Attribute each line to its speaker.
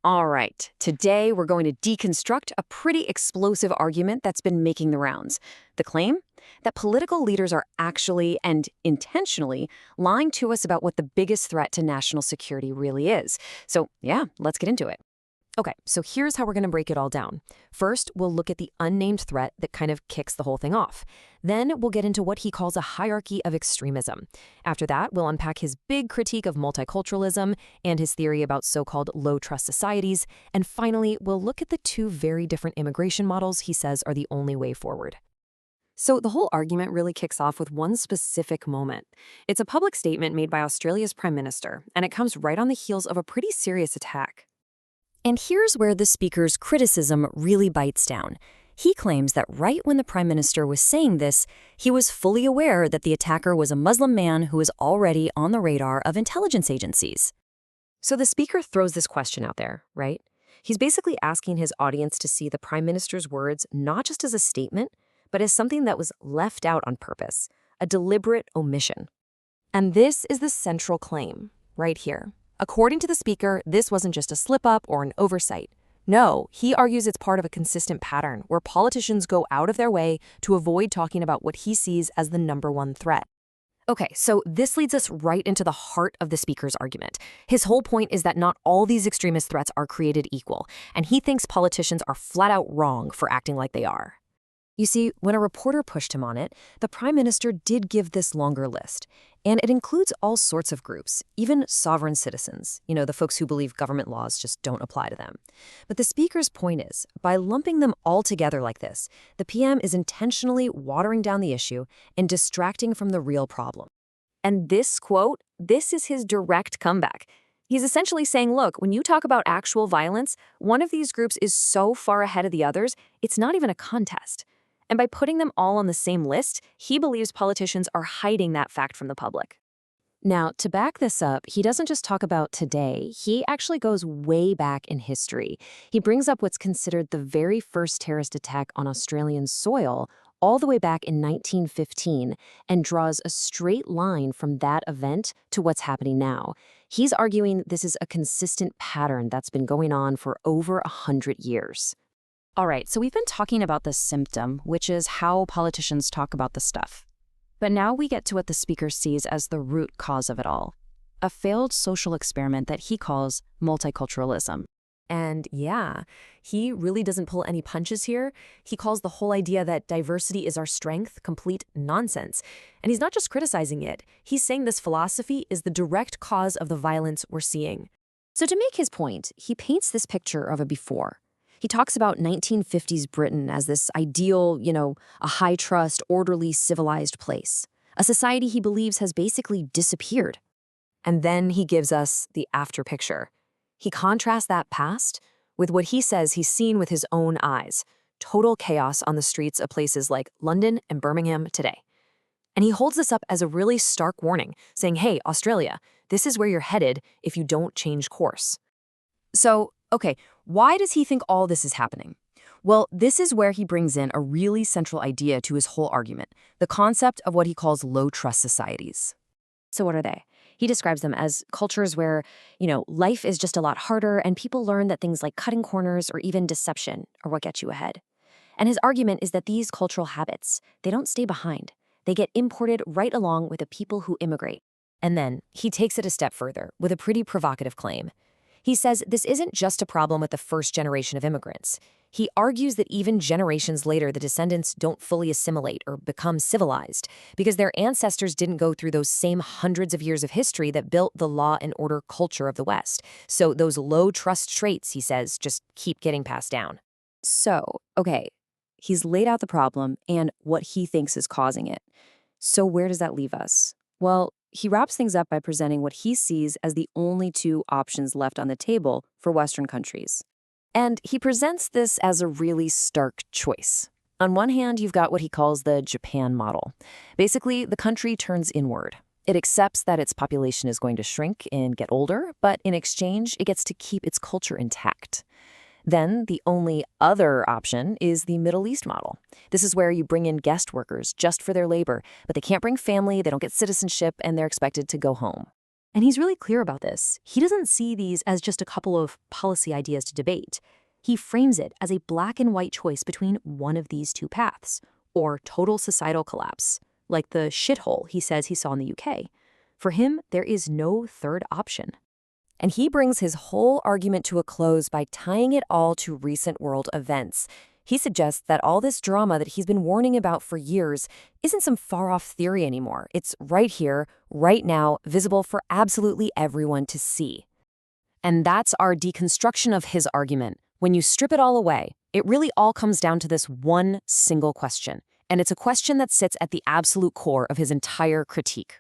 Speaker 1: All right, today we're going to deconstruct a pretty explosive argument that's been making the rounds. The claim that political leaders are actually and intentionally lying to us about what the biggest threat to national security really is. So, yeah, let's get into it.
Speaker 2: Okay, so here's how we're going to break it all down. First, we'll look at the unnamed threat that kind of kicks the whole thing off. Then we'll get into what he calls a hierarchy of extremism. After that, we'll unpack his big critique of multiculturalism and his theory about so-called low-trust societies. And finally, we'll look at the two very different immigration models he says are the only way forward. So the whole argument really kicks off with one specific moment. It's a public statement made by Australia's Prime Minister, and it comes right on the heels of a pretty serious attack. And here's where the speaker's criticism really bites down. He claims that right when the Prime Minister was saying this, he was fully aware that the attacker was a Muslim man who was already on the radar of intelligence agencies. So the speaker throws this question out there, right? He's basically asking his audience to see the Prime Minister's words not just as a statement, but as something that was left out on purpose, a deliberate omission. And this is the central claim, right here. According to the speaker, this wasn't just a slip-up or an oversight. No, he argues it's part of a consistent pattern where politicians go out of their way to avoid talking about what he sees as the #1 threat. Okay, so this leads us right into the heart of the speaker's argument. His whole point is that not all these extremist threats are created equal, and he thinks politicians are flat out wrong for acting like they are. You see, when a reporter pushed him on it, the Prime Minister did give this longer list. And it includes all sorts of groups, even sovereign citizens, the folks who believe government laws just don't apply to them. But the speaker's point is, by lumping them all together like this, the PM is intentionally watering down the issue and distracting from the real problem. And this quote, this is his direct comeback. He's essentially saying, look, when you talk about actual violence, one of these groups is so far ahead of the others, it's not even a contest. And by putting them all on the same list, he believes politicians are hiding that fact from the public. Now, to back this up, he doesn't just talk about today, he actually goes way back in history. He brings up what's considered the very first terrorist attack on Australian soil, all the way back in 1915, and draws a straight line from that event to what's happening now. He's arguing this is a consistent pattern that's been going on for over 100 years.
Speaker 3: All right, so we've been talking about the symptom, which is how politicians talk about the stuff. But now we get to what the speaker sees as the root cause of it all, a failed social experiment that he calls multiculturalism.
Speaker 2: And yeah, he really doesn't pull any punches here. He calls the whole idea that diversity is our strength complete nonsense. And he's not just criticizing it. He's saying this philosophy is the direct cause of the violence we're seeing.
Speaker 1: So to make his point, he paints this picture of a before. He talks about 1950s Britain as this ideal, a high-trust, orderly, civilized place. A society he believes has basically disappeared.
Speaker 2: And then he gives us the after picture. He contrasts that past with what he says he's seen with his own eyes. Total chaos on the streets of places like London and Birmingham today. And he holds this up as a really stark warning, saying, hey, Australia, this is where you're headed if you don't change course.
Speaker 1: So, okay, why does he think all this is happening? Well, this is where he brings in a really central idea to his whole argument, the concept of what he calls low-trust societies. So what are they? He describes them as cultures where, life is just a lot harder and people learn that things like cutting corners or even deception are what gets you ahead. And his argument is that these cultural habits, they don't stay behind. They get imported right along with the people who immigrate.
Speaker 2: And then he takes it a step further with a pretty provocative claim. He says this isn't just a problem with the first generation of immigrants. He argues that even generations later, the descendants don't fully assimilate or become civilized because their ancestors didn't go through those same hundreds of years of history that built the law and order culture of the West. So those low trust traits, he says, just keep getting passed down.
Speaker 1: So, okay, he's laid out the problem and what he thinks is causing it. So where does that leave us? Well, he wraps things up by presenting what he sees as the only two options left on the table for Western countries. And he presents this as a really stark choice. On one hand, you've got what he calls the Japan model. Basically, the country turns inward. It accepts that its population is going to shrink and get older, but in exchange, it gets to keep its culture intact. Then the only other option is the Middle East model. This is where you bring in guest workers just for their labor, but they can't bring family, they don't get citizenship, and they're expected to go home.
Speaker 3: And he's really clear about this. He doesn't see these as just a couple of policy ideas to debate. He frames it as a black and white choice between one of these two paths, or total societal collapse, like the shithole he says he saw in the UK. For him, there is no third option.
Speaker 1: And he brings his whole argument to a close by tying it all to recent world events. He suggests that all this drama that he's been warning about for years isn't some far-off theory anymore. It's right here, right now, visible for absolutely everyone to see. And that's our deconstruction of his argument. When you strip it all away, it really all comes down to this one single question. And it's a question that sits at the absolute core of his entire critique.